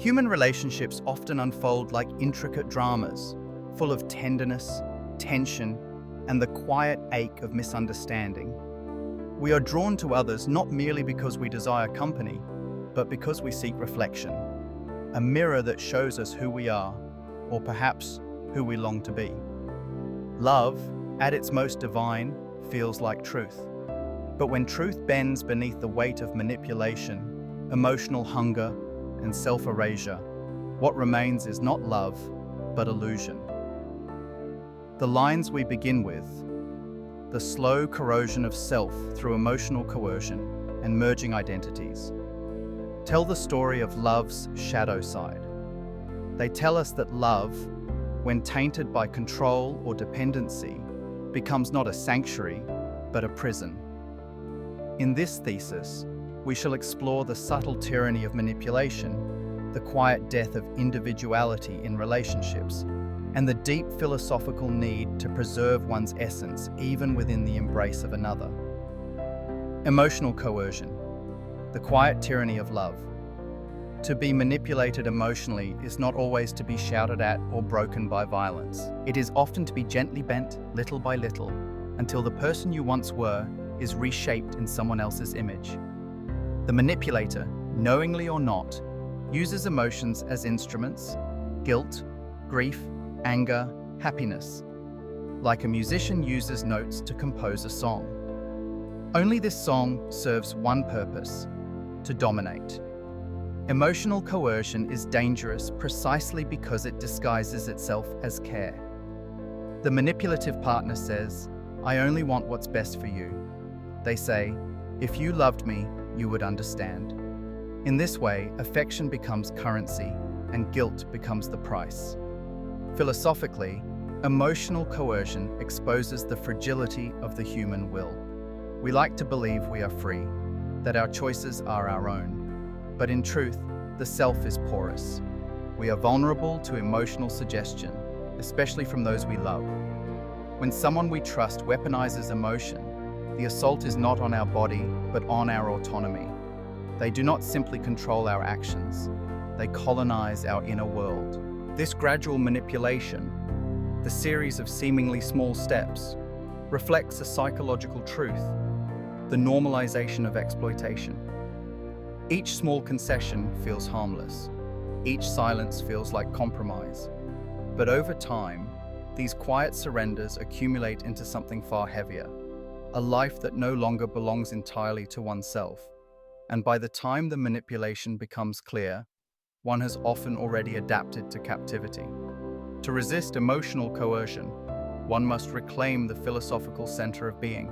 Human relationships often unfold like intricate dramas, full of tenderness, tension, and the quiet ache of misunderstanding. We are drawn to others not merely because we desire company, but because we seek reflection, a mirror that shows us who we are, or perhaps who we long to be. Love, at its most divine, feels like truth. But when truth bends beneath the weight of manipulation, emotional hunger, and self-erasure, what remains is not love, but illusion. The lines we begin with, the slow corrosion of self through emotional coercion and merging identities, tell the story of love's shadow side. They tell us that love, when tainted by control or dependency, becomes not a sanctuary, but a prison. In this thesis, we shall explore the subtle tyranny of manipulation, the quiet death of individuality in relationships, and the deep philosophical need to preserve one's essence even within the embrace of another. Emotional coercion, the quiet tyranny of love. To be manipulated emotionally is not always to be shouted at or broken by violence. It is often to be gently bent, little by little, until the person you once were is reshaped in someone else's image. The manipulator, knowingly or not, uses emotions as instruments: guilt, grief, anger, happiness. Like a musician uses notes to compose a song. Only this song serves one purpose: to dominate. Emotional coercion is dangerous precisely because it disguises itself as care. The manipulative partner says, "I only want what's best for you." They say, "If you loved me, you would understand." In this way, affection becomes currency and guilt becomes the price. Philosophically, emotional coercion exposes the fragility of the human will. We like to believe we are free, that our choices are our own. But in truth, the self is porous. We are vulnerable to emotional suggestion, especially from those we love. When someone we trust weaponizes emotion, the assault is not on our body, but on our autonomy. They do not simply control our actions, they colonize our inner world. This gradual manipulation, the series of seemingly small steps, reflects a psychological truth: the normalization of exploitation. Each small concession feels harmless. Each silence feels like compromise. But over time, these quiet surrenders accumulate into something far heavier, a life that no longer belongs entirely to oneself. And by the time the manipulation becomes clear, one has often already adapted to captivity. To resist emotional coercion, one must reclaim the philosophical center of being,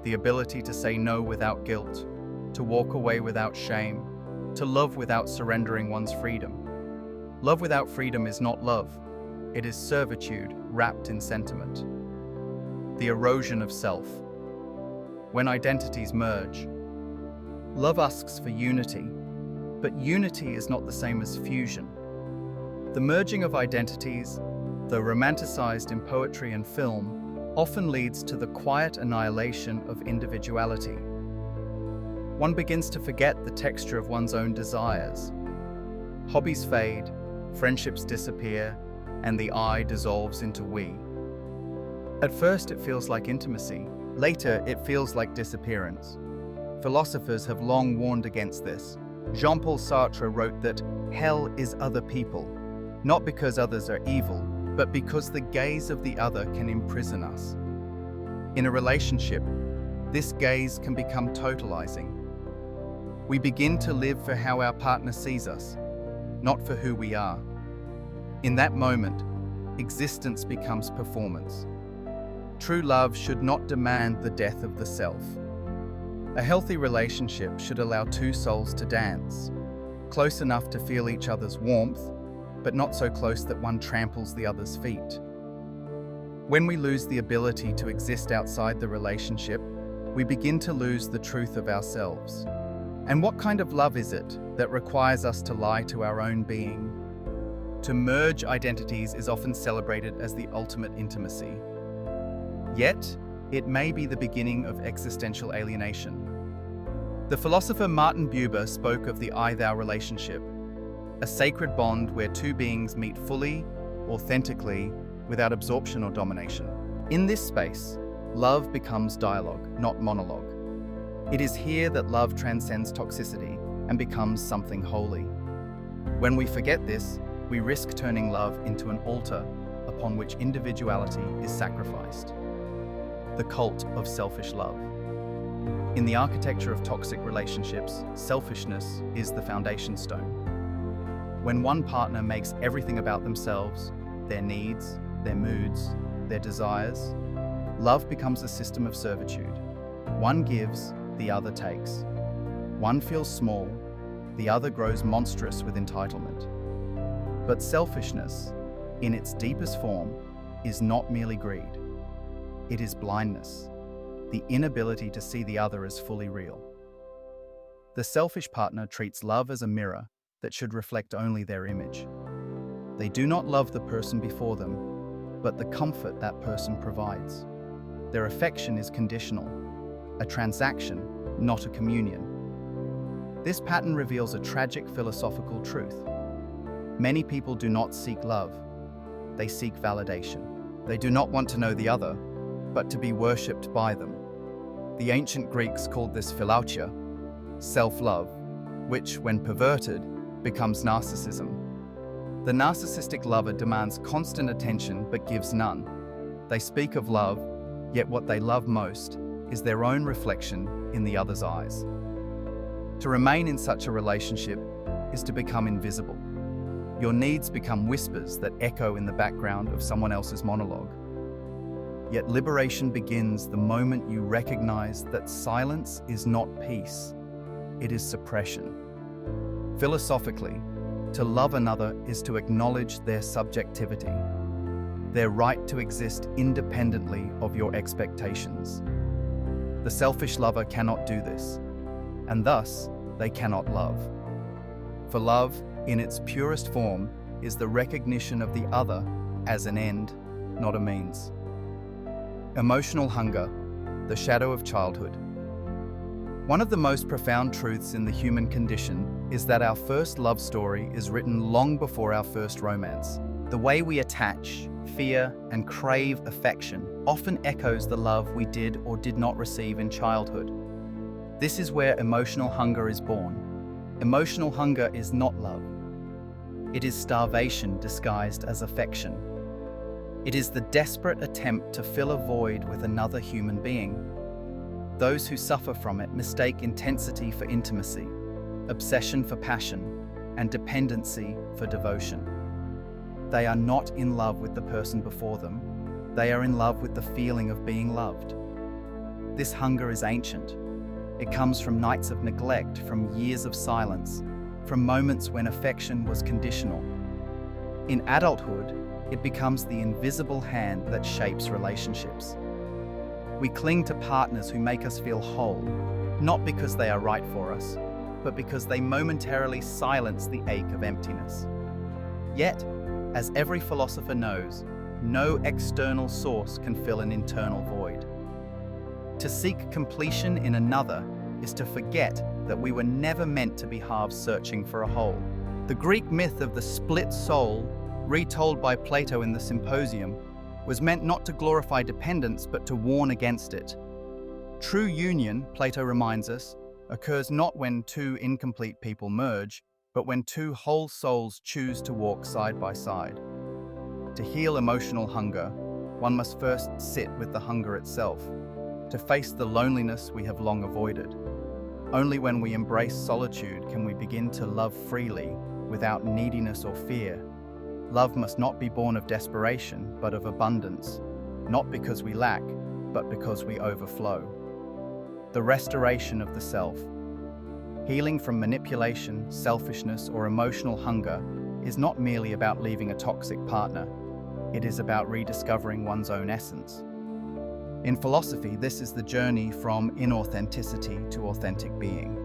the ability to say no without guilt, to walk away without shame, to love without surrendering one's freedom. Love without freedom is not love. It is servitude wrapped in sentiment. The erosion of self. When identities merge, love asks for unity, but unity is not the same as fusion. The merging of identities, though romanticized in poetry and film, often leads to the quiet annihilation of individuality. One begins to forget the texture of one's own desires. Hobbies fade, friendships disappear, and the I dissolves into we. At first it feels like intimacy, later it feels like disappearance. Philosophers have long warned against this. Jean-Paul Sartre wrote that hell is other people, not because others are evil, but because the gaze of the other can imprison us. In a relationship, this gaze can become totalizing. We begin to live for how our partner sees us, not for who we are. In that moment, existence becomes performance. True love should not demand the death of the self. A healthy relationship should allow two souls to dance, close enough to feel each other's warmth, but not so close that one tramples the other's feet. When we lose the ability to exist outside the relationship, we begin to lose the truth of ourselves. And what kind of love is it that requires us to lie to our own being? To merge identities is often celebrated as the ultimate intimacy. Yet, it may be the beginning of existential alienation. The philosopher Martin Buber spoke of the I-thou relationship, a sacred bond where two beings meet fully, authentically, without absorption or domination. In this space, love becomes dialogue, not monologue. It is here that love transcends toxicity and becomes something holy. When we forget this, we risk turning love into an altar upon which individuality is sacrificed. The cult of selfish love. In the architecture of toxic relationships, selfishness is the foundation stone. When one partner makes everything about themselves, their needs, their moods, their desires, love becomes a system of servitude. One gives, the other takes. One feels small, the other grows monstrous with entitlement. But selfishness, in its deepest form, is not merely greed. It is blindness, the inability to see the other as fully real. The selfish partner treats love as a mirror that should reflect only their image. They do not love the person before them, but the comfort that person provides. Their affection is conditional, a transaction, not a communion. This pattern reveals a tragic philosophical truth. Many people do not seek love, they seek validation. They do not want to know the other, but to be worshipped by them. The ancient Greeks called this philautia, self-love, which, when perverted, becomes narcissism. The narcissistic lover demands constant attention but gives none. They speak of love, yet what they love most is their own reflection in the other's eyes. To remain in such a relationship is to become invisible. Your needs become whispers that echo in the background of someone else's monologue. Yet liberation begins the moment you recognize that silence is not peace, it is suppression. Philosophically, to love another is to acknowledge their subjectivity, their right to exist independently of your expectations. The selfish lover cannot do this, and thus they cannot love. For love, in its purest form, is the recognition of the other as an end, not a means. Emotional hunger, the shadow of childhood. One of the most profound truths in the human condition is that our first love story is written long before our first romance. The way we attach, fear, and crave affection often echoes the love we did or did not receive in childhood. This is where emotional hunger is born. Emotional hunger is not love. It is starvation disguised as affection. It is the desperate attempt to fill a void with another human being. Those who suffer from it mistake intensity for intimacy, obsession for passion, and dependency for devotion. They are not in love with the person before them. They are in love with the feeling of being loved. This hunger is ancient. It comes from nights of neglect, from years of silence, from moments when affection was conditional. In adulthood, it becomes the invisible hand that shapes relationships. We cling to partners who make us feel whole, not because they are right for us, but because they momentarily silence the ache of emptiness. Yet, as every philosopher knows, no external source can fill an internal void. To seek completion in another is to forget that we were never meant to be halves searching for a whole. The Greek myth of the split soul, retold by Plato in the Symposium, was meant not to glorify dependence but to warn against it. True union, Plato reminds us, occurs not when two incomplete people merge, but when two whole souls choose to walk side by side. To heal emotional hunger, one must first sit with the hunger itself, to face the loneliness we have long avoided. Only when we embrace solitude can we begin to love freely, without neediness or fear. Love must not be born of desperation, but of abundance, not because we lack, but because we overflow. The restoration of the self. Healing from manipulation, selfishness, or emotional hunger is not merely about leaving a toxic partner. It is about rediscovering one's own essence. In philosophy, this is the journey from inauthenticity to authentic being.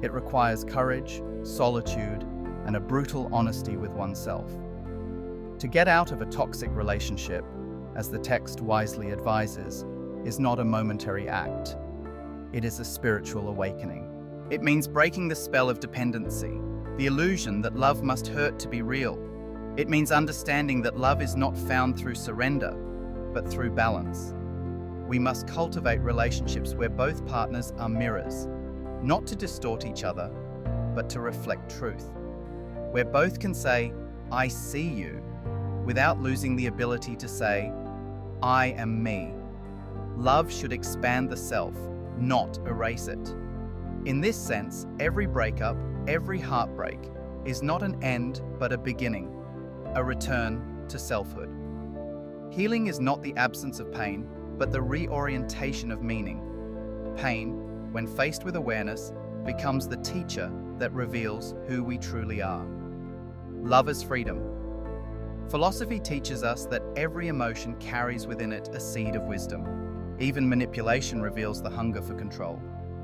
It requires courage, solitude, and a brutal honesty with oneself. To get out of a toxic relationship, as the text wisely advises, is not a momentary act. It is a spiritual awakening. It means breaking the spell of dependency, the illusion that love must hurt to be real. It means understanding that love is not found through surrender, but through balance. We must cultivate relationships where both partners are mirrors, not to distort each other, but to reflect truth. Where both can say, "I see you," without losing the ability to say, "I am me." Love should expand the self, not erase it. In this sense, every breakup, every heartbreak, is not an end but a beginning, a return to selfhood. Healing is not the absence of pain, but the reorientation of meaning. Pain, when faced with awareness, becomes the teacher that reveals who we truly are. Love is freedom. Philosophy teaches us that every emotion carries within it a seed of wisdom. Even manipulation reveals the hunger for control.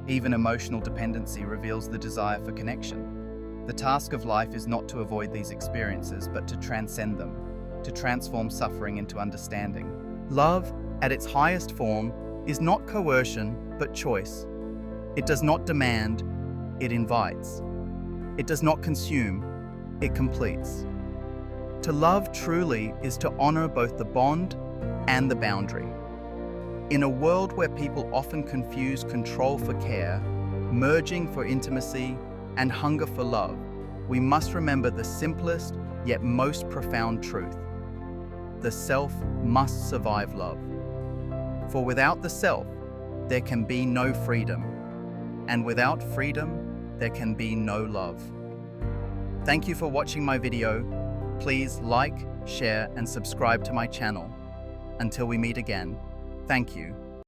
Even emotional dependency reveals the desire for connection. The task of life is not to avoid these experiences, but to transcend them, to transform suffering into understanding. Love, at its highest form, is not coercion, but choice. It does not demand, it invites. It does not consume, it completes. To love truly is to honor both the bond and the boundary. In a world where people often confuse control for care, merging for intimacy, and hunger for love, we must remember the simplest yet most profound truth. The self must survive love. For without the self, there can be no freedom. And without freedom, there can be no love. Thank you for watching my video. Please like, share, and subscribe to my channel. Until we meet again, thank you